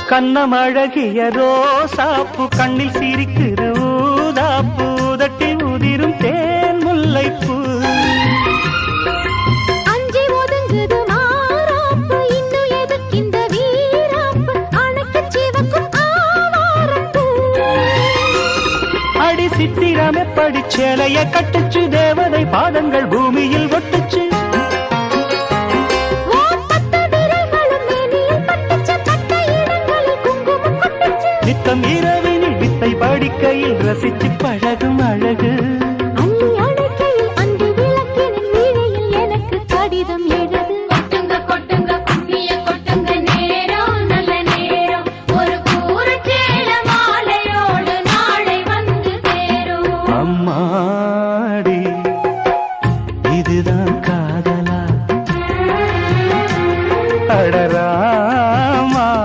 கண்ணமழகிய ரோசாப்பு கண்ணில் சிரிக்குது ஊதாப்பு உதட்டில் உதிரும் தேன் முல்லைப்பூ அஞ்சி ஒதுங்குது மாறாப்பு இன்னும் எதுக்கிந்த வீராப்பு அணைக்கு சிவக்கும் ஆவாரப்பூ அடி சித்திரம் எப்படி சேலைய கட்டுச்சு தேவதை பாதங்கள் பூமியில் ஒட்டுச்சு நித்தம் இரவினில் வித்தை படிக்கையில் ரசிச்சு பழகும்